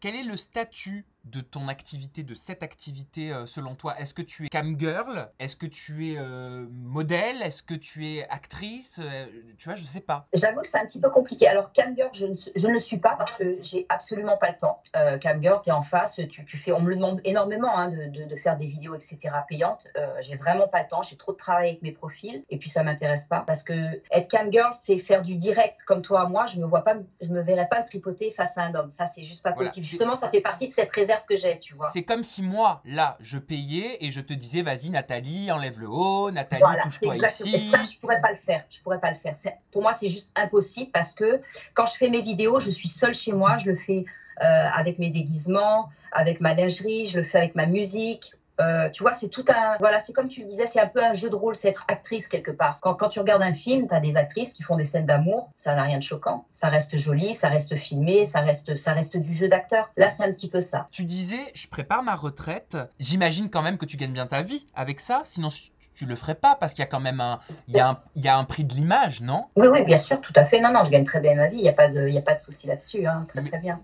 Quel est le statut de ton activité, de cette activité selon toi? Est-ce que tu es camgirl? Est-ce que tu es modèle? Est-ce que tu es actrice? Tu vois, je sais pas. J'avoue que c'est un petit peu compliqué. Alors, camgirl, je ne le suis pas parce que j'ai absolument pas le temps. Camgirl, tu es en face, tu fais, on me le demande énormément hein, de faire des vidéos, etc. payantes. J'ai vraiment pas le temps, j'ai trop de travail avec mes profils et puis ça m'intéresse pas parce que être camgirl, c'est faire du direct comme toi. Moi, je me verrais pas me tripoter face à un homme. Ça, c'est juste pas possible. Justement, ça fait partie de cette réserve que j'ai, tu vois. C'est comme si moi, là, je payais et je te disais, vas-y Nathalie, enlève le haut, Nathalie, voilà, touche-toi ici. Et ça, je pourrais pas le faire. Je pourrais pas le faire. Pour moi, c'est juste impossible parce que quand je fais mes vidéos, je suis seule chez moi. Je le fais avec mes déguisements, avec ma lingerie, je le fais avec ma musique. Tu vois, c'est tout un... Voilà, c'est comme tu le disais, c'est un peu un jeu de rôle, c'est être actrice quelque part. Quand tu regardes un film, tu as des actrices qui font des scènes d'amour, ça n'a rien de choquant. Ça reste joli, ça reste filmé, ça reste du jeu d'acteur. Là, c'est un petit peu ça. Tu disais, je prépare ma retraite. J'imagine quand même que tu gagnes bien ta vie avec ça, sinon tu le ferais pas parce qu'il y a quand même il y a un prix de l'image, non? Oui, oui, bien sûr, tout à fait. Non, je gagne très bien ma vie, il n'y a pas de souci là-dessus, hein. Très bien.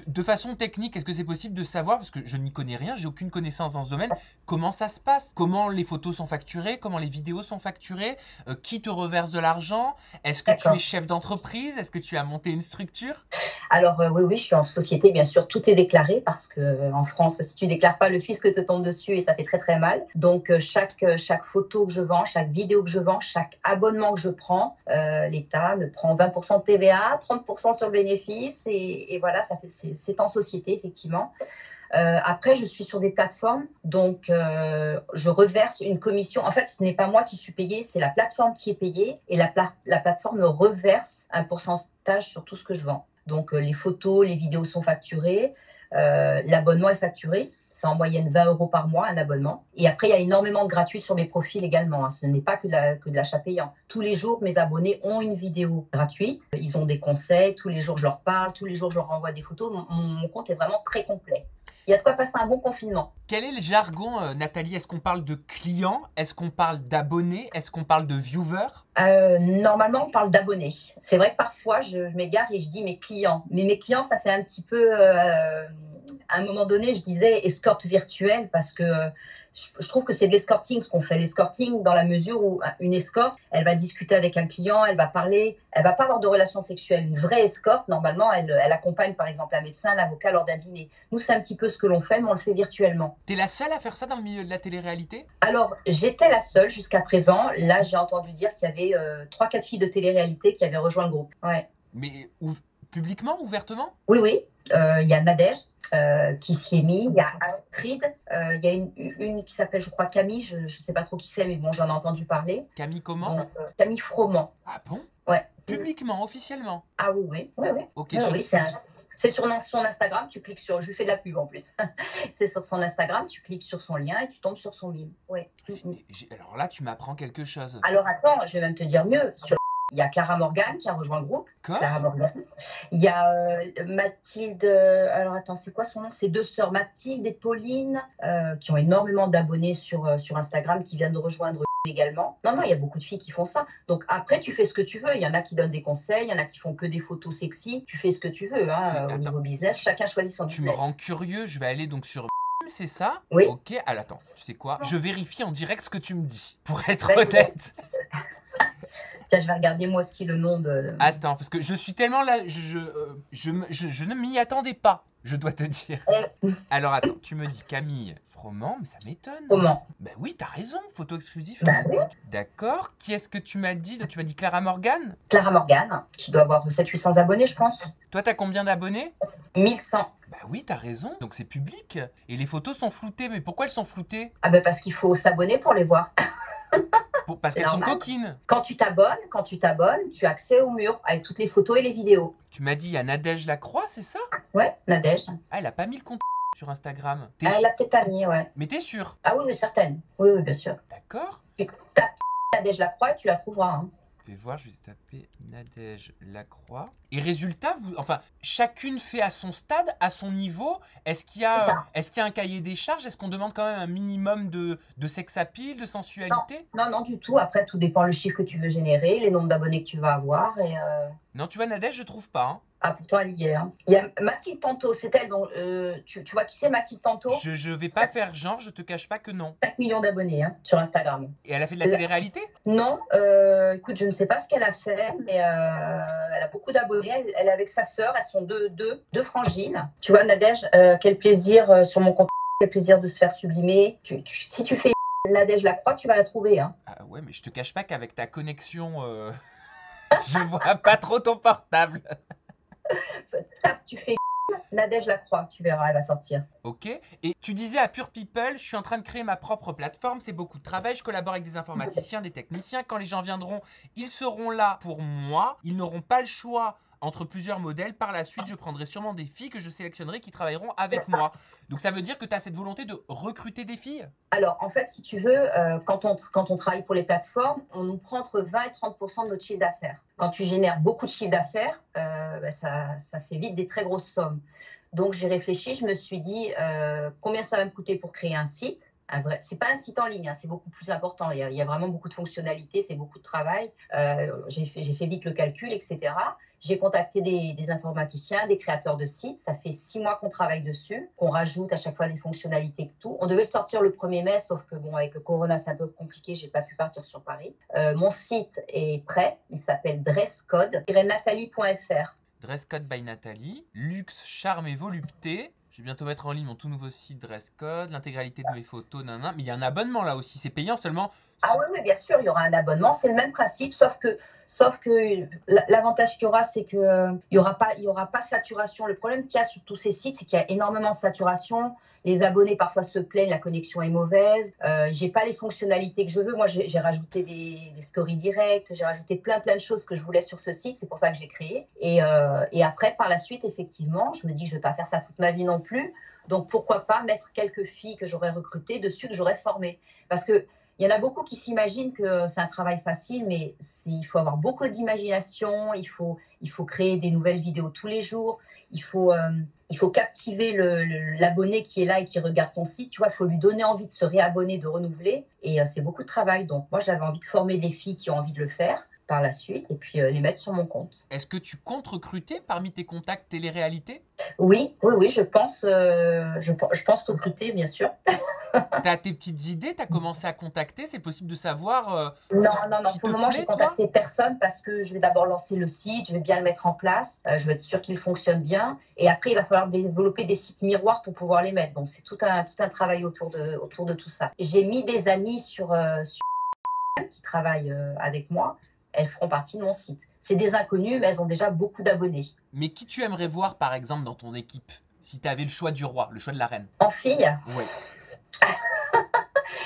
De façon technique, est-ce que c'est possible de savoir, parce que je n'y connais rien, j'ai aucune connaissance dans ce domaine, comment ça se passe? Comment les photos sont facturées? Comment les vidéos sont facturées? Qui te reverse de l'argent? Est-ce que tu es chef d'entreprise? Est-ce que tu as monté une structure? Alors oui, je suis en société, bien sûr, tout est déclaré parce qu'en France, si tu déclares pas, le fisc te tombe dessus et ça fait très très mal. Donc chaque photo que je vends, chaque vidéo que je vends, chaque abonnement que je prends, l'État me prend 20% de TVA, 30% sur le bénéfice et voilà, ça fait c'est en société, effectivement. Après, je suis sur des plateformes, donc je reverse une commission. En fait, ce n'est pas moi qui suis payée, c'est la plateforme qui est payée et la plateforme me reverse un pourcentage sur tout ce que je vends. Donc, les photos, les vidéos sont facturées, l'abonnement est facturé. C'est en moyenne 20 € par mois, un abonnement. Et après, il y a énormément de gratuits sur mes profils également, hein. Ce n'est pas que de l'achat payant. Tous les jours, mes abonnés ont une vidéo gratuite. Ils ont des conseils. Tous les jours, je leur parle. Tous les jours, je leur renvoie des photos. Mon compte est vraiment très complet. Il y a de quoi passer un bon confinement. Quel est le jargon, Nathalie? Est-ce qu'on parle de clients? Est-ce qu'on parle d'abonnés? Est-ce qu'on parle de viewers? Normalement, on parle d'abonnés. C'est vrai que parfois, je m'égare et je dis mes clients. Mais mes clients, ça fait un petit peu... à un moment donné, je disais escorte virtuelle parce que je trouve que c'est de l'escorting ce qu'on fait. L'escorting dans la mesure où une escorte, elle va discuter avec un client, elle va parler, elle va pas avoir de relation sexuelle. Une vraie escorte, normalement, elle accompagne par exemple un médecin, un avocat lors d'un dîner. Nous, c'est un petit peu ce que l'on fait, mais on le fait virtuellement. T'es la seule à faire ça dans le milieu de la télé-réalité? Alors, j'étais la seule jusqu'à présent. Là, j'ai entendu dire qu'il y avait 3-4 filles de télé-réalité qui avaient rejoint le groupe. Ouais. Mais publiquement, ouvertement? Oui, oui. Il y a Nadège qui s'y est mis, il y a Astrid, il y a une qui s'appelle, je crois, Camille, je ne sais pas trop qui c'est, mais bon, j'en ai entendu parler. Camille comment? Donc, Camille Froment. Ah bon? Ouais. Publiquement, officiellement? Ah oui. Ok. Oui, c'est sur son Instagram, tu cliques sur, je lui fais de la pub en plus. C'est sur son Instagram, tu cliques sur son lien et tu tombes sur son mime. Ouais. Alors là, tu m'apprends quelque chose. Alors attends, je vais même te dire mieux. Il y a Clara Morgan qui a rejoint le groupe. Clara Morgan. Il y a Mathilde. Alors attends, c'est quoi son nom? C'est deux sœurs, Mathilde et Pauline, qui ont énormément d'abonnés sur Instagram, qui viennent de rejoindre également. Non, il y a beaucoup de filles qui font ça. Donc après, tu fais ce que tu veux. Il y en a qui donnent des conseils, il y en a qui font que des photos sexy. Tu fais ce que tu veux hein, au niveau business. Chacun choisit son business. Tu me rends curieux. Je vais aller donc sur... C'est ça? Oui. Ok, alors attends, tu sais quoi? Je vérifie en direct ce que tu me dis, pour être honnête. Tiens, je vais regarder moi aussi le nom de... Attends, parce que je suis tellement là... Je ne m'y attendais pas, je dois te dire. Alors attends, tu me dis Camille Froment, mais ça m'étonne. Comment? Ben oui, t'as raison, photo exclusive. Ben oui. D'accord. Qui est-ce que tu m'as dit? Tu m'as dit Clara Morgan? Clara Morgan, qui doit avoir 700-800 abonnés, je pense. Toi, t'as combien d'abonnés? 1100. Bah oui, t'as raison. Donc c'est public. Et les photos sont floutées. Mais pourquoi elles sont floutées? Ah ben parce qu'il faut s'abonner pour les voir. Parce qu'elles sont coquines. Quand tu t'abonnes, tu as accès au mur avec toutes les photos et les vidéos. Tu m'as dit, il y a Nadège Lacroix, c'est ça? Ouais, Nadège. Ah, elle a pas mis le compte sur Instagram. Elle l'a peut-être pas mis, ouais. Mais t'es sûre? Ah oui, certaine. Oui, bien sûr. D'accord. Tu tapes Nadège Lacroix et tu la trouveras. Hein. Je vais voir, je vais taper Nadège Lacroix. Et résultat, enfin, chacune fait à son stade, à son niveau. Est-ce qu'il y a un cahier des charges? Est-ce qu'on demande quand même un minimum de sex appeal, de sensualité? Non, du tout. Après, tout dépend le chiffre que tu veux générer, les nombres d'abonnés que tu vas avoir. Et Non, tu vois, Nadège, je trouve pas. Hein. Ah, pourtant, elle y est. Hein. Il y a Mathilde Tanto, c'est elle dont. Tu vois qui c'est, Mathilde Tanto? Je vais pas faire genre, je te cache pas que non. 5 millions d'abonnés hein, sur Instagram. Et elle a fait de la télé-réalité? Non, écoute, je ne sais pas ce qu'elle a fait, mais elle a beaucoup d'abonnés. Elle est avec sa sœur, elles sont deux frangines. Tu vois, Nadège, quel plaisir sur mon compte, quel plaisir de se faire sublimer. Si tu fais Nadège Lacroix, tu vas la trouver. Hein. Ah ouais, mais je te cache pas qu'avec ta connexion, je vois pas trop ton portable. Tape, tu fais Nadège Lacroix, tu verras, elle va sortir. Ok. Et tu disais à Pure People, je suis en train de créer ma propre plateforme, c'est beaucoup de travail, je collabore avec des informaticiens, des techniciens. Quand les gens viendront, ils seront là pour moi. Ils n'auront pas le choix entre plusieurs modèles. Par la suite, je prendrai sûrement des filles que je sélectionnerai qui travailleront avec moi. Donc ça veut dire que tu as cette volonté de recruter des filles? Alors, en fait, si tu veux, quand on travaille pour les plateformes, on nous prend entre 20 et 30% de notre chiffre d'affaires. Quand tu génères beaucoup de chiffre d'affaires, ça fait vite des très grosses sommes. Donc, j'ai réfléchi, je me suis dit combien ça va me coûter pour créer un site. C'est pas un site en ligne, hein, c'est beaucoup plus important. Il y a vraiment beaucoup de fonctionnalités, c'est beaucoup de travail. J'ai fait vite le calcul, etc. J'ai contacté des informaticiens, des créateurs de sites. Ça fait 6 mois qu'on travaille dessus, qu'on rajoute à chaque fois des fonctionnalités et tout. On devait le sortir le 1er mai, sauf que bon, avec le corona, c'est un peu compliqué. J'ai pas pu partir sur Paris. Mon site est prêt. Il s'appelle dresscode-nathalie.fr. Dresscode by Nathalie, luxe, charme et volupté. Je vais bientôt mettre en ligne mon tout nouveau site Dresscode, l'intégralité de mes photos, nanana. Mais il y a un abonnement là aussi, c'est payant seulement. Ah oui, bien sûr, il y aura un abonnement. C'est le même principe, sauf que l'avantage qu'il y aura, c'est qu'il n'y aura pas saturation. Le problème qu'il y a sur tous ces sites, c'est qu'il y a énormément de saturation. Les abonnés parfois se plaignent, la connexion est mauvaise. J'ai pas les fonctionnalités que je veux. Moi, j'ai rajouté des stories directes, j'ai rajouté plein de choses que je voulais sur ce site. C'est pour ça que je l'ai créé. Et après, par la suite, effectivement, je me dis que je vais pas faire ça toute ma vie non plus. Donc, pourquoi pas mettre quelques filles que j'aurais recrutées dessus, que j'aurais formées. Parce que il y en a beaucoup qui s'imaginent que c'est un travail facile, mais il faut avoir beaucoup d'imagination, il faut créer des nouvelles vidéos tous les jours, il faut captiver l'abonné qui est là et qui regarde ton site, tu vois, il faut lui donner envie de se réabonner, de renouveler, et c'est beaucoup de travail. Donc moi, j'avais envie de former des filles qui ont envie de le faire par la suite, et puis les mettre sur mon compte. Est-ce que tu comptes recruter parmi tes contacts télé-réalité? Oui, je pense recruter, bien sûr. Tu as tes petites idées, tu as commencé à contacter, c'est possible de savoir Non, pour le moment, j'ai contacté personne parce que je vais d'abord lancer le site, je vais bien le mettre en place, je vais être sûre qu'il fonctionne bien. Et après, il va falloir développer des sites miroirs pour pouvoir les mettre. Donc, c'est tout un travail autour de tout ça. J'ai mis des amis sur qui travaillent avec moi. Elles feront partie de mon site. C'est des inconnues, mais elles ont déjà beaucoup d'abonnés. Mais qui tu aimerais voir, par exemple, dans ton équipe, si tu avais le choix du roi, le choix de la reine? En fille? Oui.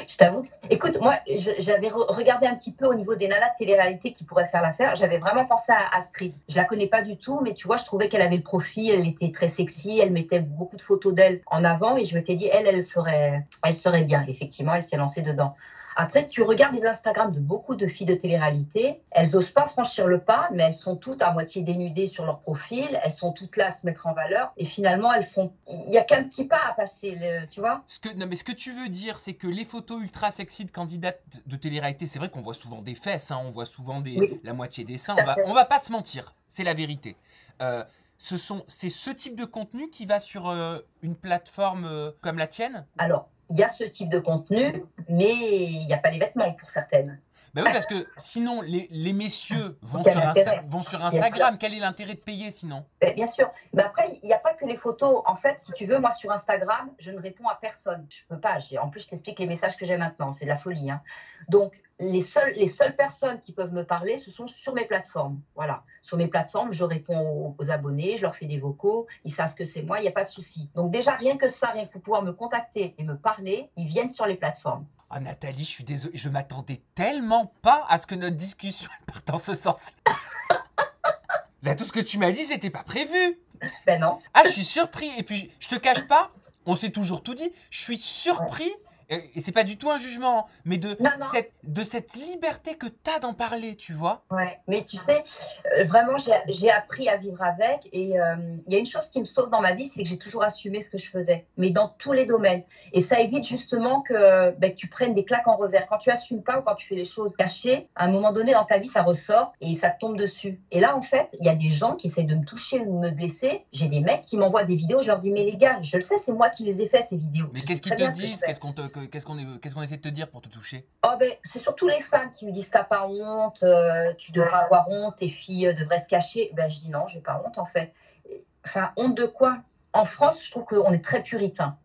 Je t'avoue. Écoute, moi, j'avais regardé un petit peu au niveau des nanas de télé-réalité qui pourraient faire l'affaire. J'avais vraiment pensé à Astrid. Je la connais pas du tout, mais tu vois, je trouvais qu'elle avait le profil, elle était très sexy, elle mettait beaucoup de photos d'elle en avant et je m'étais dit, elle serait bien. Effectivement, elle s'est lancée dedans. Après, tu regardes les Instagram de beaucoup de filles de télé-réalité, elles n'osent pas franchir le pas, mais elles sont toutes à moitié dénudées sur leur profil, elles sont toutes là à se mettre en valeur, et finalement, il n'y a qu'un petit pas à passer, tu vois. Ce que tu veux dire, c'est que les photos ultra sexy de candidates de télé-réalité, c'est vrai qu'on voit souvent des fesses, hein, on voit souvent la moitié des seins, on va pas se mentir, c'est la vérité. C'est ce type de contenu qui va sur une plateforme comme la tienne? Alors, il y a ce type de contenu, mais il n'y a pas les vêtements pour certaines. Ben oui, parce que sinon, les messieurs vont sur Instagram. Quel est l'intérêt de payer sinon? Bien sûr. Mais après, il n'y a pas que les photos. En fait, si tu veux, moi, sur Instagram, je ne réponds à personne. Je peux pas. En plus, je t'explique les messages que j'ai maintenant. C'est de la folie. Hein. Donc, les seules personnes qui peuvent me parler, ce sont sur mes plateformes. Voilà. Sur mes plateformes, je réponds aux abonnés, je leur fais des vocaux. Ils savent que c'est moi, il n'y a pas de souci. Donc, déjà, rien que ça, rien que pour pouvoir me contacter et me parler, ils viennent sur les plateformes. Oh Nathalie, je suis désolée, je m'attendais tellement pas à ce que notre discussion parte dans ce sens. Là, tout ce que tu m'as dit, c'était pas prévu. Ben non. Ah, je suis surpris. Et puis, je te cache pas, on s'est toujours tout dit. Je suis surpris Et c'est pas du tout un jugement, mais Non, non. de cette liberté que tu as d'en parler, tu vois. Ouais, mais tu sais, vraiment, j'ai appris à vivre avec. Et il y a une chose qui me sauve dans ma vie, c'est que j'ai toujours assumé ce que je faisais, mais dans tous les domaines. Et ça évite justement que tu prennes des claques en revers. Quand tu assumes pas ou quand tu fais des choses cachées, à un moment donné dans ta vie, ça ressort et ça te tombe dessus. Et là, en fait, il y a des gens qui essayent de me toucher ou de me blesser. J'ai des mecs qui m'envoient des vidéos, je leur dis, mais les gars, je le sais, c'est moi qui les ai fait, ces vidéos. Mais Je qu'est-ce sais qu'ils très te bien ce que je disent? fais. Qu'est-ce qu'on essaie de te dire pour te toucher? Oh c'est surtout les femmes qui me disent t'as pas honte, tu devrais avoir honte, tes filles devraient se cacher. Je dis non, j'ai pas honte en fait. Enfin, honte de quoi? En France, je trouve qu'on est très puritain.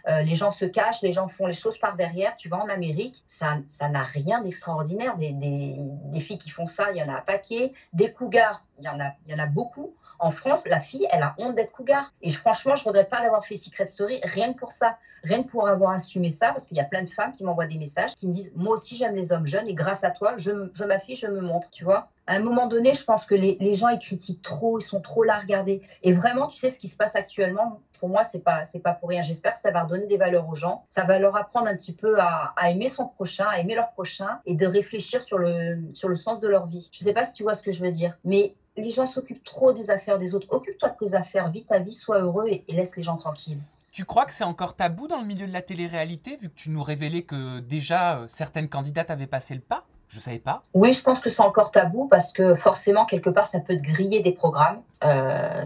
Les gens se cachent, les gens font les choses par derrière. Tu vas en Amérique, ça n'a rien d'extraordinaire. Des filles qui font ça, il y en a un paquet. Des cougars, il y en a beaucoup. En France, la fille, elle a honte d'être cougar. Et franchement, je ne regrette pas d'avoir fait Secret Story, rien que pour ça. Rien que pour avoir assumé ça, parce qu'il y a plein de femmes qui m'envoient des messages, qui me disent « Moi aussi, j'aime les hommes jeunes et grâce à toi, je m'affiche, je me montre. » Tu vois, à un moment donné, je pense que les gens, ils critiquent trop, ils sont trop là à regarder. Et vraiment, tu sais, ce qui se passe actuellement, pour moi, c'est pas pour rien. J'espère que ça va redonner des valeurs aux gens. Ça va leur apprendre un petit peu à aimer son prochain, à aimer leur prochain et de réfléchir sur le sens de leur vie. Je sais pas si tu vois ce que je veux dire, mais les gens s'occupent trop des affaires des autres. Occupe-toi de tes affaires, vis ta vie, sois heureux et laisse les gens tranquilles. Tu crois que c'est encore tabou dans le milieu de la télé-réalité, vu que tu nous révélais que déjà certaines candidates avaient passé le pas? Je savais pas. Oui, je pense que c'est encore tabou parce que forcément, quelque part, ça peut te griller des programmes.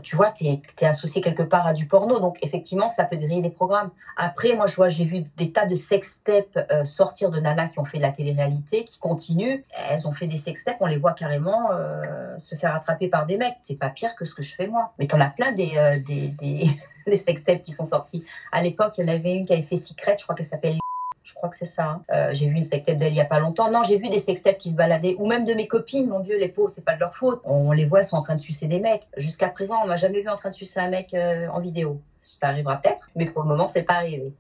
Tu vois, tu es associé quelque part à du porno, donc effectivement, ça peut te griller des programmes. Après, moi, j'ai vu des tas de sextapes sortir de nanas qui ont fait de la télé-réalité, qui continuent. Elles ont fait des sextapes, on les voit carrément se faire attraper par des mecs. C'est pas pire que ce que je fais moi. Mais t'en as plein des sextapes qui sont sortis. À l'époque, il y en avait une qui avait fait Secret, je crois qu'elle s'appelle... Je crois que c'est ça. J'ai vu une sextape d'elle il n'y a pas longtemps. Non, j'ai vu des sextapes qui se baladaient, ou même de mes copines. Mon Dieu, les pauvres, c'est pas de leur faute. On les voit, elles sont en train de sucer des mecs. Jusqu'à présent, on m'a jamais vu en train de sucer un mec en vidéo. Ça arrivera peut-être, mais pour le moment, c'est pas arrivé.